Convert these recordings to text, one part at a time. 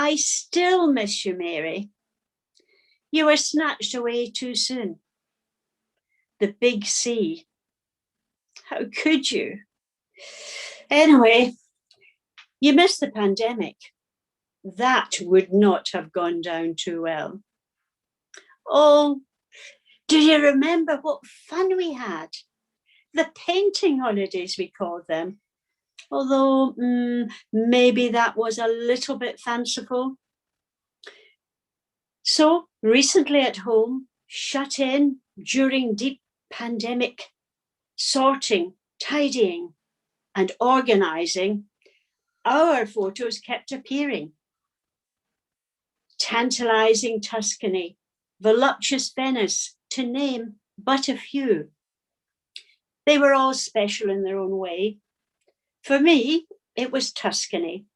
I still miss you, Mary. You were snatched away too soon. The big sea. How could you? Anyway, you missed the pandemic. That would not have gone down too well. Oh, do you remember what fun we had? The painting holidays, we called them. Although maybe that was a little bit fanciful. So recently at home, shut in during deep pandemic, sorting, tidying, and organising, our photos kept appearing. Tantalising Tuscany, voluptuous Venice, to name but a few. They were all special in their own way. For me, it was Tuscany.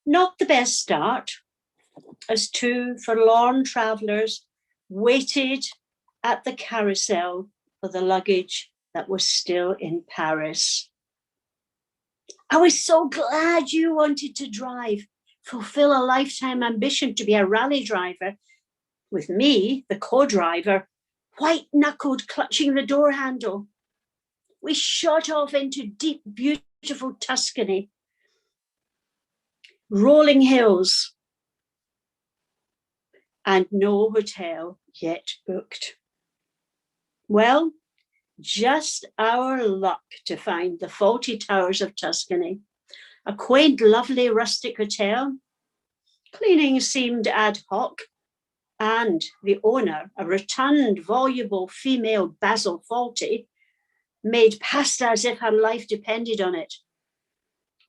Not the best start, as two forlorn travellers waited at the carousel for the luggage that was still in Paris. I was so glad you wanted to drive, fulfill a lifetime ambition to be a rally driver. With me, the co-driver, white-knuckled clutching the door handle. We shot off into deep, beautiful Tuscany. Rolling hills, and no hotel yet booked. Well, just our luck to find the Fawlty Towers of Tuscany, a quaint, lovely rustic hotel. Cleaning seemed ad hoc, and the owner, a rotund, voluble female Basil Fawlty, made pasta as if her life depended on it.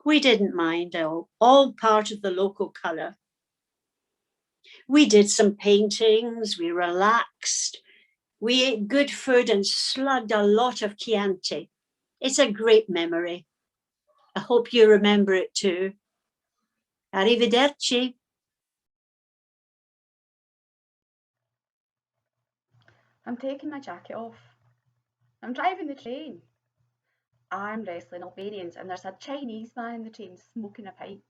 We didn't mind, all part of the local colour. We did some paintings, we relaxed, we ate good food and slugged a lot of Chianti. It's a great memory. I hope you remember it too. Arrivederci. I'm taking my jacket off. I'm driving the train. I'm wrestling Albanians and there's a Chinese man in the train smoking a pipe.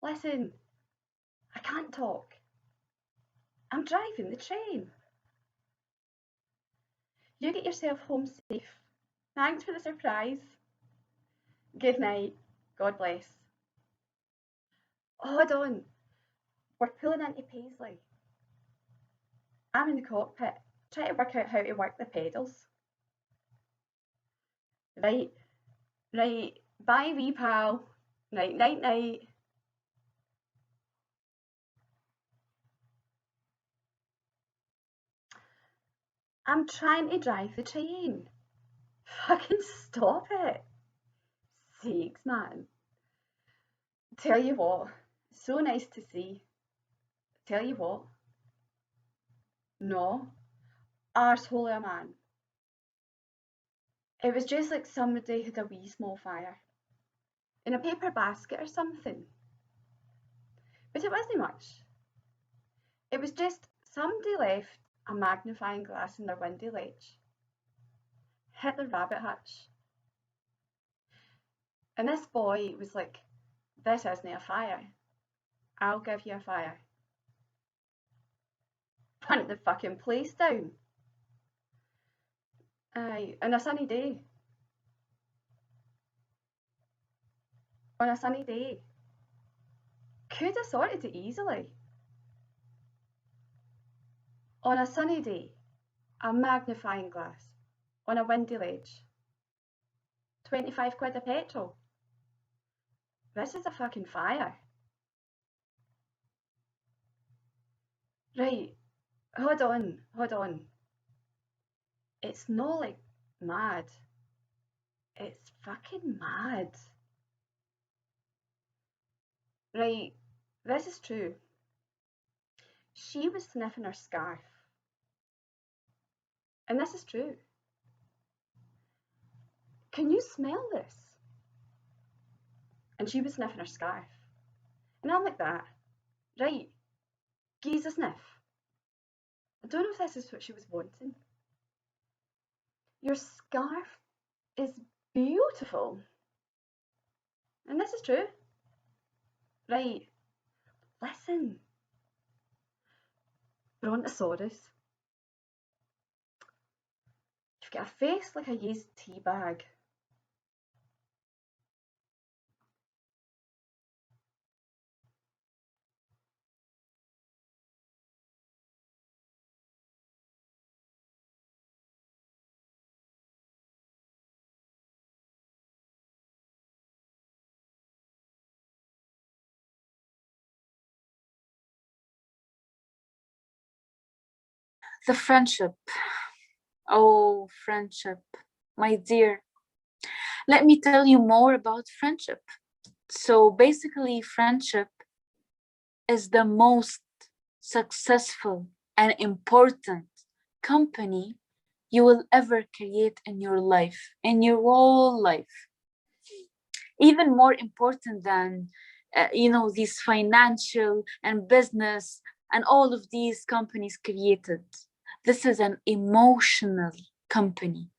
Listen, I can't talk. I'm driving the train. You get yourself home safe. Thanks for the surprise. Good night. God bless. Hold on. We're pulling into Paisley. I'm in the cockpit, trying to work out how to work the pedals. Right. Bye, wee pal. Night, night, night. I'm trying to drive the train. Fucking stop it. Sakes, man. Tell you what, so nice to see. Tell you what. No. Arsehole of a man. It was just like somebody had a wee small fire. In a paper basket or something. But it wasn't much. It was just somebody left a magnifying glass in their window ledge. Hit the rabbit hutch. And this boy was like, this isn't a fire. I'll give you a fire. Burnt the fucking place down. Aye, on a sunny day. On a sunny day. Could have sorted it easily. On a sunny day, a magnifying glass on a windy ledge. 25 quid of petrol. This is a fucking fire. Right, hold on. It's not like mad. It's fucking mad. Right, this is true. She was sniffing her scarf. And this is true. Can you smell this? And she was sniffing her scarf. And I'm like that. Right, gives a sniff. I don't know if this is what she was wanting. Your scarf is beautiful. And this is true. Right, Listen. Brontosaurus. You've got a face like a used tea bag. The friendship. Oh, friendship. My dear, let me tell you more about friendship. So basically, friendship is the most successful and important company you will ever create in your life, in your whole life. Even more important than, these financial and business and all of these companies created. This is an emotional company.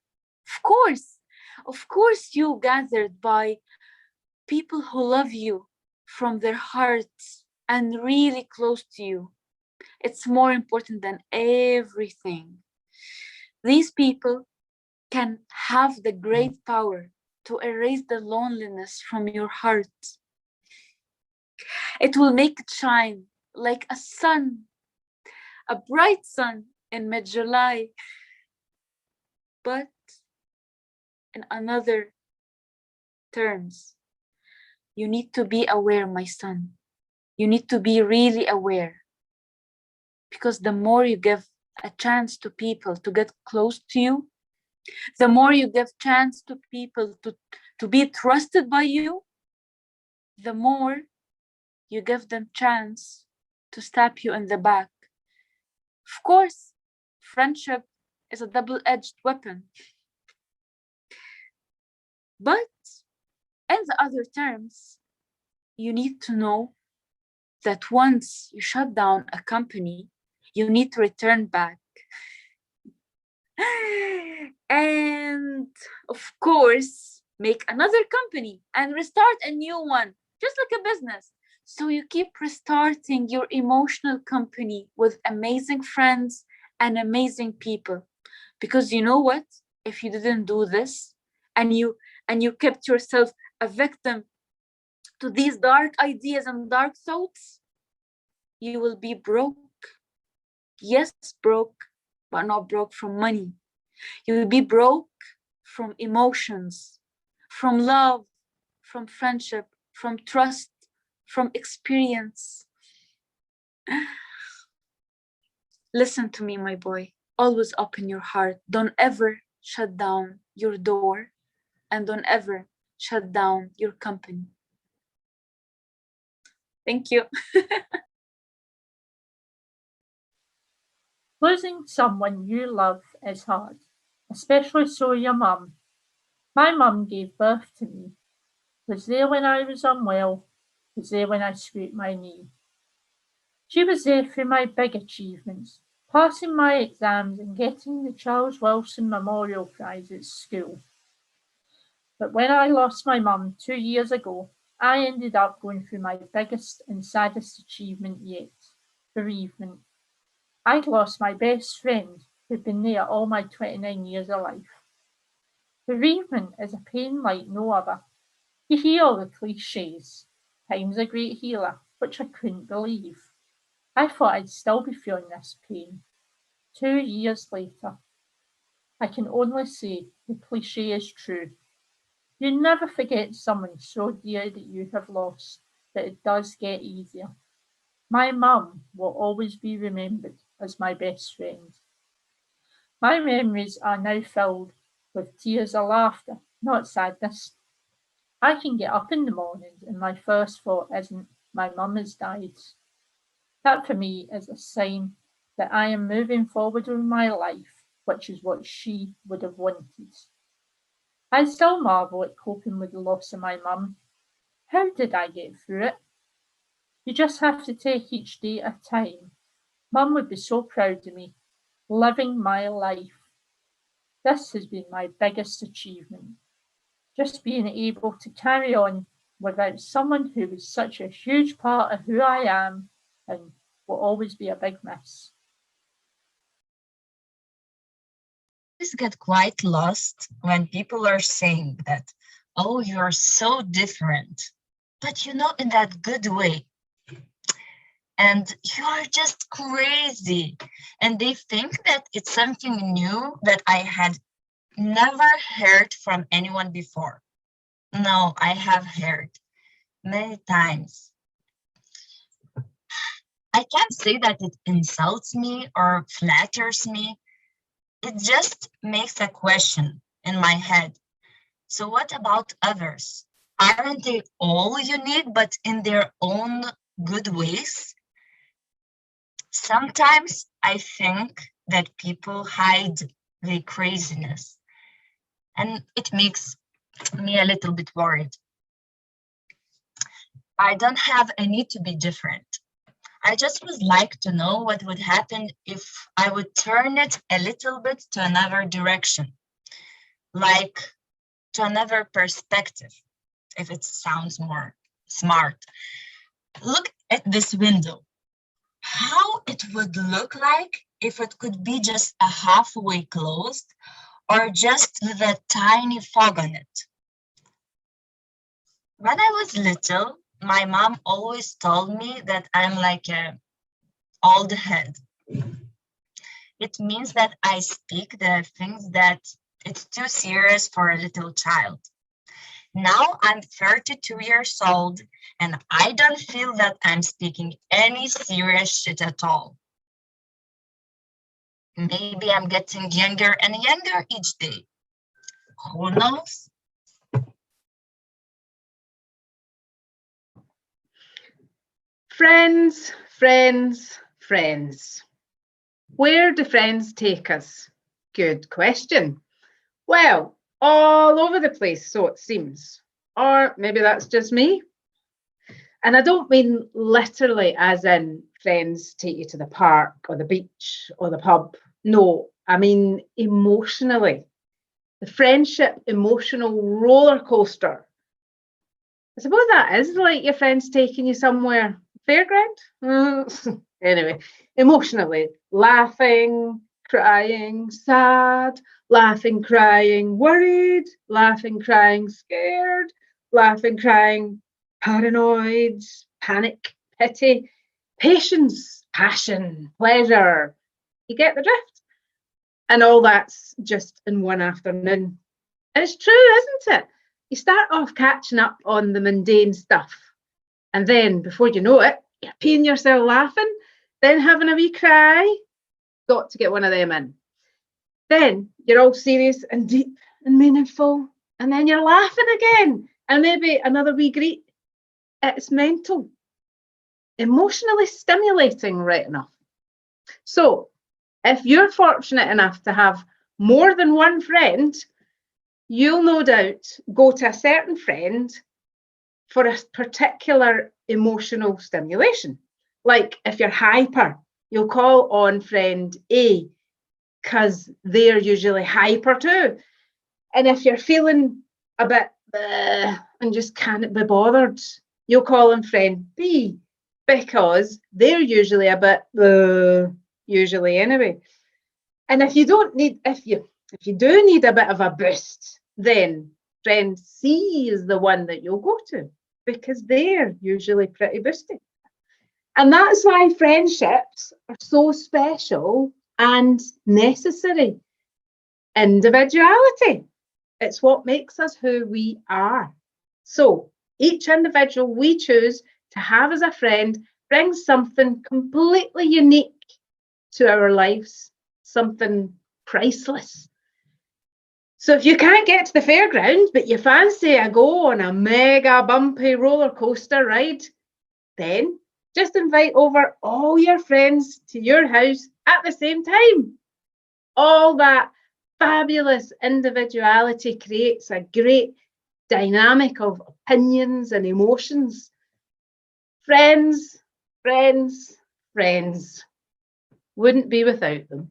Of course, you gathered by people who love you from their hearts and really close to you. It's more important than everything. These people can have the great power to erase the loneliness from your heart. It will make it shine like a sun, a bright sun in mid-July. But in another terms, you need to be aware, my son. You need to be really aware. Because the more you give a chance to people to get close to you, the more you give chance to people to be trusted by you, the more you give them chance to stab you in the back. Of course, friendship is a double-edged weapon. But in the other terms, you need to know that once you shut down a company, you need to return back. And of course, make another company and restart a new one, just like a business. So you keep restarting your emotional company with amazing friends and amazing people. Because you know what? If you didn't do this and you kept yourself a victim to these dark ideas and dark thoughts, you will be broke. Yes, broke, but not broke from money. You will be broke from emotions, from love, from friendship, from trust, from experience. Listen to me, my boy. Always open your heart. Don't ever shut down your door, and don't ever shut down your company. Thank you. Losing someone you love is hard, especially so your mum. My mum gave birth to me, was there when I was unwell, was there when I scraped my knee. She was there through my big achievements, passing my exams and getting the Charles Wilson Memorial Prize at school. But when I lost my mum 2 years ago, I ended up going through my biggest and saddest achievement yet, bereavement. I'd lost my best friend who'd been there all my 29 years of life. Bereavement is a pain like no other. You hear all the cliches. Time's a great healer, which I couldn't believe. I thought I'd still be feeling this pain. 2 years later, I can only say the cliche is true. You never forget someone so dear that you have lost, but it does get easier. My mum will always be remembered as my best friend. My memories are now filled with tears of laughter, not sadness. I can get up in the mornings and my first thought isn't, my mum has died. That for me is a sign that I am moving forward with my life, which is what she would have wanted. I still marvel at coping with the loss of my mum. How did I get through it? You just have to take each day at a time. Mum would be so proud of me, living my life. This has been my biggest achievement. Just being able to carry on without someone who was such a huge part of who I am and will always be a big miss. Always get quite lost when people are saying that, oh, you're so different, but you know, in that good way. And you are just crazy. And they think that it's something new that I had never heard from anyone before. No, I have heard many times. I can't say that it insults me or flatters me. It just makes a question in my head. So what about others? Aren't they all unique, but in their own good ways? Sometimes I think that people hide their craziness, and it makes me a little bit worried. I don't have a need to be different. I just would like to know what would happen if I would turn it a little bit to another direction, like to another perspective, if it sounds more smart. Look at this window. How it would look like if it could be just a halfway closed or just with a tiny fog on it. When I was little, my mom always told me that I'm like an old head. It means that I speak the things that it's too serious for a little child. Now I'm 32 years old and I don't feel that I'm speaking any serious shit at all. Maybe I'm getting younger and younger each day. Who knows? Friends, friends, friends. Where do friends take us? Good question. Well, all over the place, so it seems. Or maybe that's just me. And I don't mean literally as in friends take you to the park or the beach or the pub. No, I mean emotionally. The friendship emotional roller coaster. I suppose that is like your friends taking you somewhere. Fairground? Anyway, emotionally, laughing, crying, sad, laughing, crying, worried, laughing, crying, scared, laughing, crying, paranoid, panic, pity, patience, passion, pleasure. You get the drift? And all that's just in one afternoon. And it's true, isn't it? You start off catching up on the mundane stuff. And then before you know it, you're peeing yourself laughing, then having a wee cry. Got to get one of them in. Then you're all serious and deep and meaningful. And then you're laughing again. And maybe another wee greet. It's mental. Emotionally stimulating, right enough. So if you're fortunate enough to have more than one friend, you'll no doubt go to a certain friend for a particular emotional stimulation. Like if you're hyper, you'll call on friend A because they're usually hyper too. And if you're feeling a bit and just can't be bothered, you'll call on friend B because they're usually a bit usually anyway. And if you do need a bit of a boost, then friend C is the one that you'll go to because they're usually pretty boosty. And that's why friendships are so special and necessary. Individuality. It's what makes us who we are. So each individual we choose to have as a friend brings something completely unique to our lives, something priceless. So if you can't get to the fairground, but you fancy a go on a mega bumpy roller coaster ride, then just invite over all your friends to your house at the same time. All that fabulous individuality creates a great dynamic of opinions and emotions. Friends, friends, friends. Wouldn't be without them.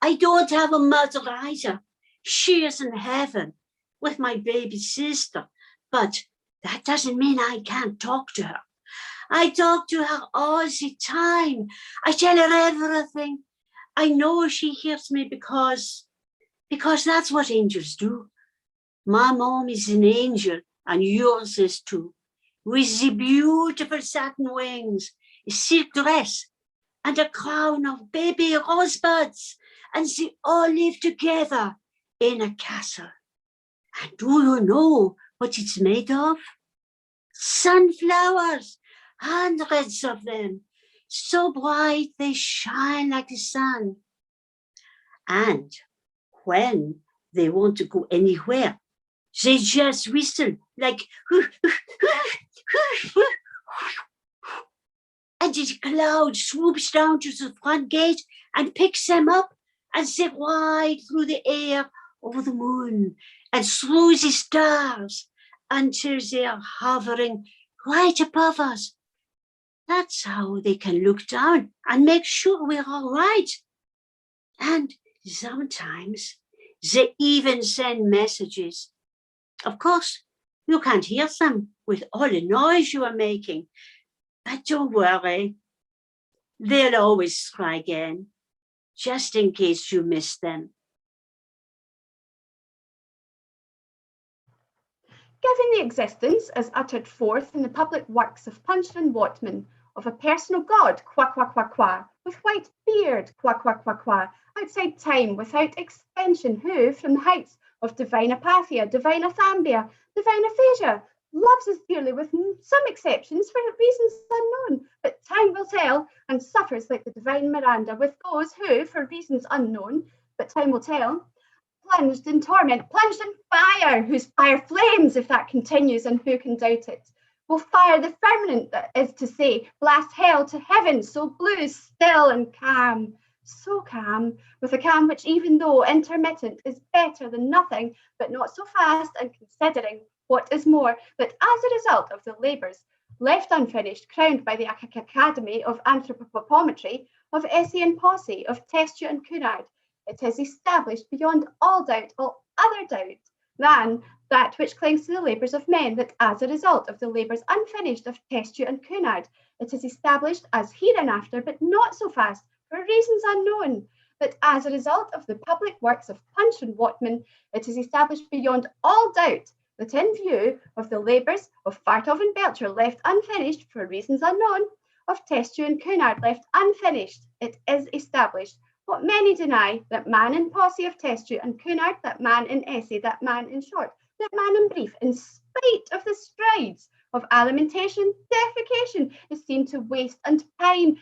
I don't have a mother either. She is in heaven with my baby sister. But That doesn't mean I can't talk to her. I talk to her all the time. I tell her everything. I know she hears me because that's what angels do. My mom is an angel, and yours is too, with the beautiful satin wings, a silk dress, and a crown of baby rosebuds, and they all live together in a castle. And do you know what it's made of? Sunflowers, hundreds of them, so bright they shine like the sun. And when they want to go anywhere, they just whistle like and the cloud swoops down to the front gate and picks them up, and they ride through the air over the moon and through the stars until they are hovering right above us. That's how they can look down and make sure we're all right. And sometimes they even send messages. Of course, you can't hear them with all the noise you are making, but don't worry. They'll always try again, just in case you miss them. Given the existence, as uttered forth in the public works of Punch and Watman, of a personal God, qua qua qua qua, with white beard, qua qua qua qua, outside time, without extension, who, from the heights of divine apathia, divine athambia, divine aphasia, loves us dearly with some exceptions for reasons unknown, but time will tell, and suffers like the divine Miranda with those who, for reasons unknown, but time will tell, plunged in torment, plunged in fire, whose fire flames if that continues, and who can doubt it? Will fire the firmament, that is to say, blast hell to heaven, so blue, still, and calm, so calm, with a calm which, even though intermittent, is better than nothing, but not so fast, and considering what is more, that as a result of the labours left unfinished, crowned by the Academy of Anthropometry, of Essay and Posse, of Testu and Cunard, it is established beyond all doubt, all other doubt, than that which clings to the labours of men, that as a result of the labours unfinished of Testu and Cunard, it is established as hereinafter, but not so fast, for reasons unknown, that as a result of the public works of Punch and Watman, it is established beyond all doubt that in view of the labours of Fartov and Belcher left unfinished for reasons unknown, of Testu and Cunard left unfinished, it is established what many deny, that man in Posse of Testu and Cunard, that man in Essay, that man in Short, that man in Brief, in spite of the strides of alimentation, defecation, is seen to waste and pine,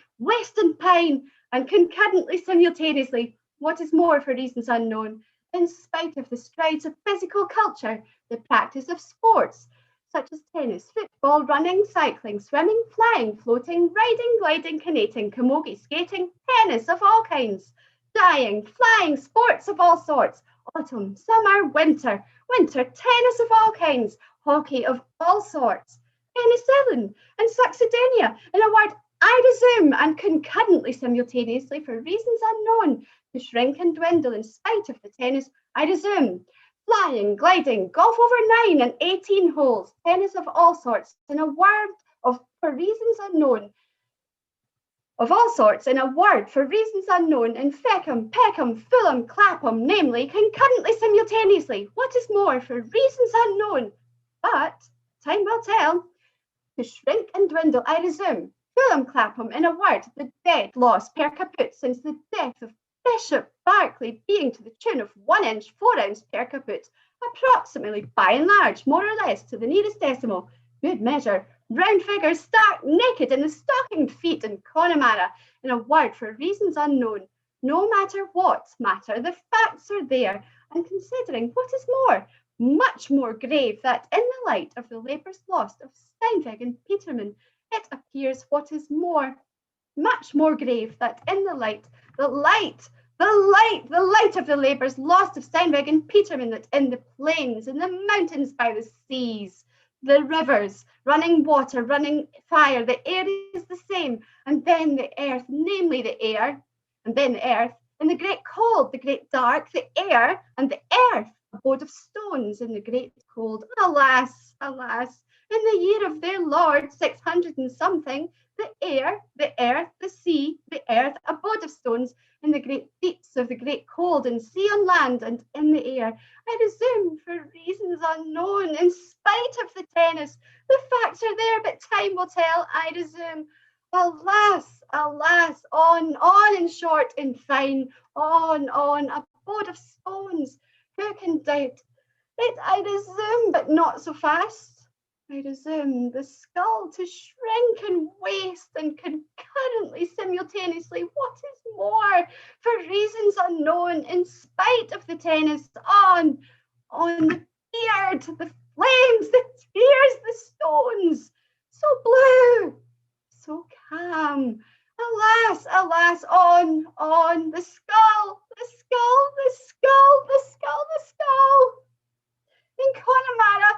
and concurrently, simultaneously, what is more for reasons unknown, in spite of the strides of physical culture, the practice of sports, such as tennis, football, running, cycling, swimming, flying, floating, riding, gliding, canoeing, camogie, skating, tennis of all kinds, dying, flying, sports of all sorts, autumn, summer, winter, tennis of all kinds, hockey of all sorts, penicillin and succedaneous. In a word, I resume, and concurrently, simultaneously, for reasons unknown, to shrink and dwindle in spite of the tennis, I resume. Flying, gliding, golf over 9 and 18 holes, tennis of all sorts, in a word of for reasons unknown, of all sorts, in a word for reasons unknown, in Feckham, Peckham, Fulham, Clapham, namely, concurrently, simultaneously, what is more for reasons unknown, but time will tell. To shrink and dwindle, I resume. Fulham, Clapham, in a word, the dead lost per caput since the death of Bishop Berkeley, being to the tune of 1 inch 4 ounce per caput, approximately, by and large, more or less, to the nearest decimal. Good measure. Round figures, stark naked in the stockinged feet in Connemara, in a word for reasons unknown. No matter what matter, the facts are there, and considering what is more, much more grave, that in the light of the labours lost of Steinweg and Petermann, it appears what is more, much more grave, that in the light of the labours lost of Steinweg and Petermann, that in the plains, in the mountains, by the seas, the rivers, running water, running fire, the air is the same, and then the earth, namely the air, and then the earth, in the great cold, the great dark, the air, and the earth, abode of stones in the great cold. Alas, alas, in the year of their Lord 600 and something, the air, the earth, the sea, the earth, abode of stones, in the great deeps of the great cold, and sea on land and in the air. I resume, for reasons unknown, in spite of the tennis. The facts are there, but time will tell. I resume. Alas, alas, on, in short, in fine, on, abode of stones. Who can doubt it? I resume, but not so fast. I resume, the skull to shrink and waste, and concurrently, simultaneously, what is more, for reasons unknown, in spite of the tennis, on the beard, the flames, the tears, the stones, so blue, so calm. Alas, alas, on, the skull, the skull, the skull, the skull, the skull. In Connemara,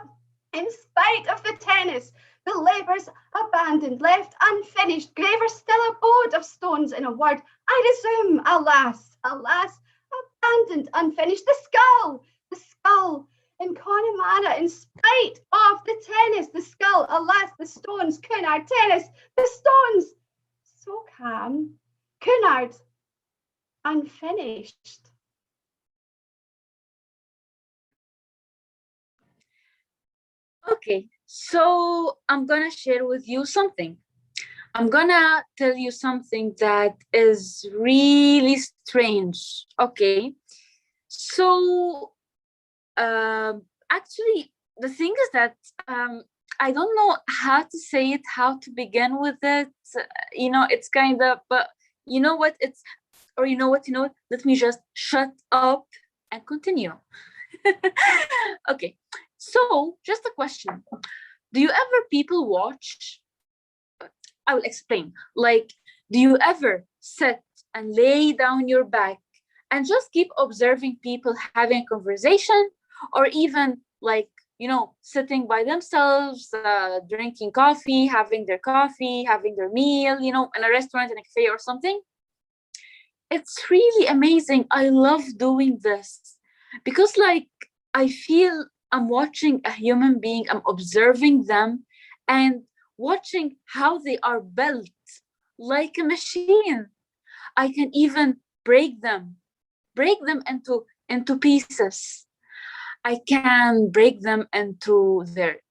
in spite of the tennis, the labours abandoned, left unfinished, graver still abode of stones. In a word, I resume, alas, alas, abandoned, unfinished, the skull, in Connemara, in spite of the tennis, the skull, alas, the stones, Cunard, tennis, the stones, so calm, Cunard, unfinished. Okay, so I'm gonna share with you something. I'm gonna tell you something that is really strange. Okay, so actually, the thing is that I don't know how to say it, how to begin with it. You know, it's kind of, but you know what? Let me just shut up and continue. Okay. So, just a question. Do you ever people watch? I will explain. Like, do you ever sit and lay down your back and just keep observing people having a conversation, or even like, sitting by themselves, drinking coffee, having their meal, in a restaurant, in a cafe or something? It's really amazing. I love doing this because, like, I feel I'm watching a human being, I'm observing them and watching how they are built like a machine. I can even break them into pieces. I can break them into their,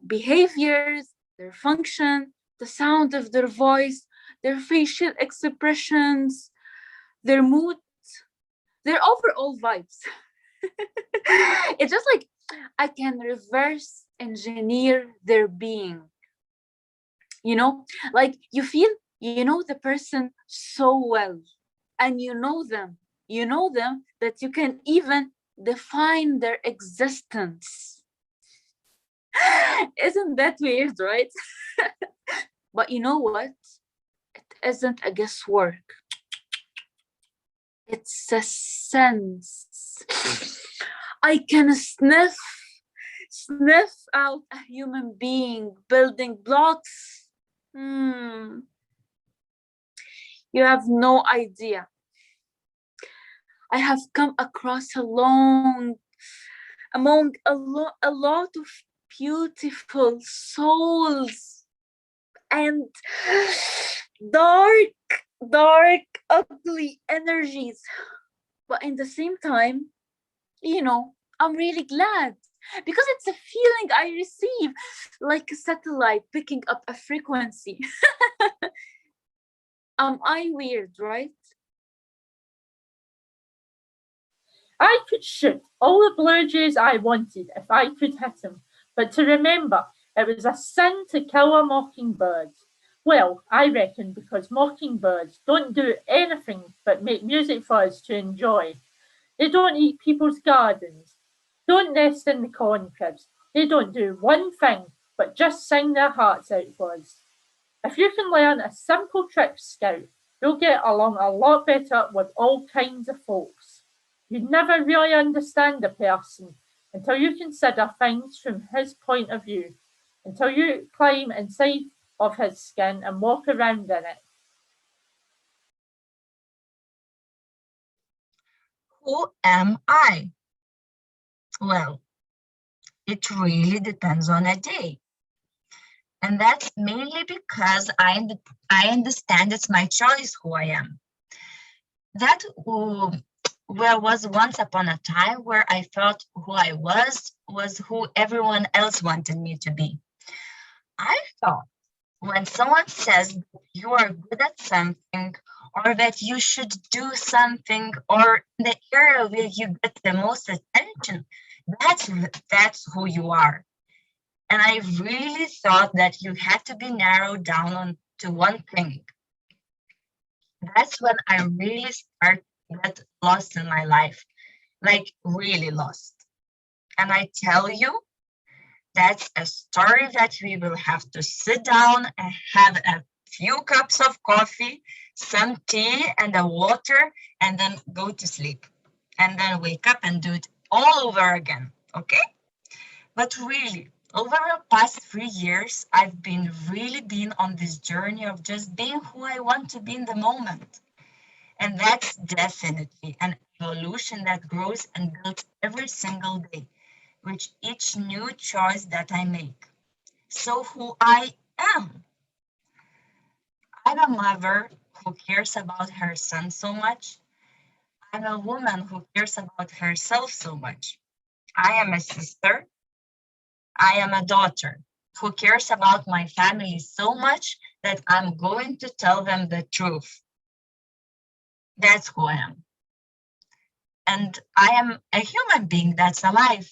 behaviors, their function, the sound of their voice, their facial expressions, their mood, their overall vibes. It's just like I can reverse engineer their being. Like you feel, the person so well, and you know them that you can even define their existence. Isn't that weird, right? But you know what? It isn't a guesswork. It's a sense. I can sniff out a human being building blocks. You have no idea. I have come across among a lot of beautiful souls and dark, ugly energies. But in the same time, I'm really glad because it's a feeling I receive like a satellite picking up a frequency. Am I weird, right? I could shoot all the blue jays I wanted if I could hit them, but to remember, it was a sin to kill a mockingbird. Well, I reckon because mockingbirds don't do anything but make music for us to enjoy. They don't eat people's gardens, don't nest in the corn cribs. They don't do one thing but just sing their hearts out for us. If you can learn a simple trick, Scout, you'll get along a lot better with all kinds of folks. You never really understand a person until you consider things from his point of view, until you climb inside of his skin and walk around in it. Who am I? Well, it really depends on a day. And that's mainly because I understand it's my choice who I am. That was once upon a time where I felt who I was who everyone else wanted me to be. I thought when someone says you are good at something, or that you should do something, or in the area where you get the most attention, that's who you are. And I really thought that you had to be narrowed down on to one thing. That's when I really started to get lost in my life, like really lost. And I tell you, that's a story that we will have to sit down and have a few cups of coffee, some tea and a water, and then go to sleep. And then wake up and do it all over again, okay? But really, over the past 3 years, I've really been on this journey of just being who I want to be in the moment. And that's definitely an evolution that grows and builds every single day, with each new choice that I make. So who I am. I'm a mother who cares about her son so much. I'm a woman who cares about herself so much. I am a sister. I am a daughter who cares about my family so much that I'm going to tell them the truth. That's who I am. And I am a human being that's alive,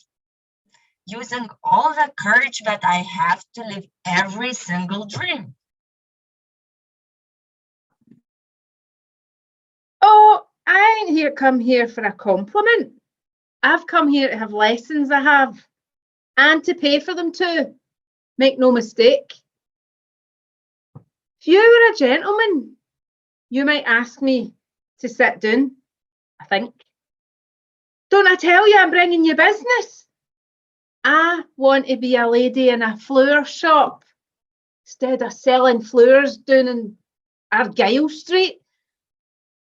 using all the courage that I have to live every single dream. Oh, I ain't come here for a compliment. I've come here to have lessons I have, and to pay for them too. Make no mistake. If you were a gentleman, you might ask me to sit down, I think. Don't I tell you I'm bringing you business? I want to be a lady in a flower shop instead of selling flowers down in Argyle Street.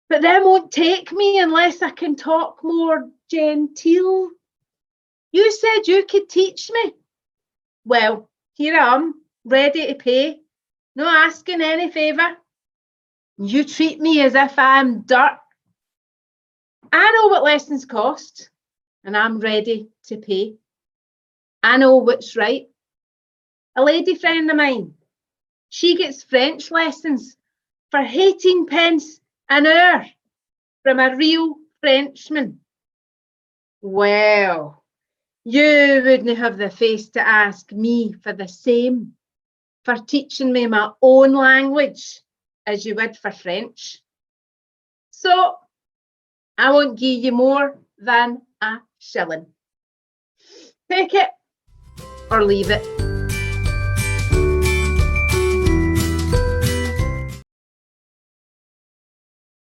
But them won't take me unless I can talk more genteel. You said you could teach me. Well, here I am, ready to pay, no asking any favour. You treat me as if I'm dirt. I know what lessons cost, and I'm ready to pay. I know what's right. A lady friend of mine, she gets French lessons for 18 pence an hour from a real Frenchman. Well, you wouldn't have the face to ask me for the same, for teaching me my own language as you would for French. So I won't give you more than a shilling. Take it or leave it.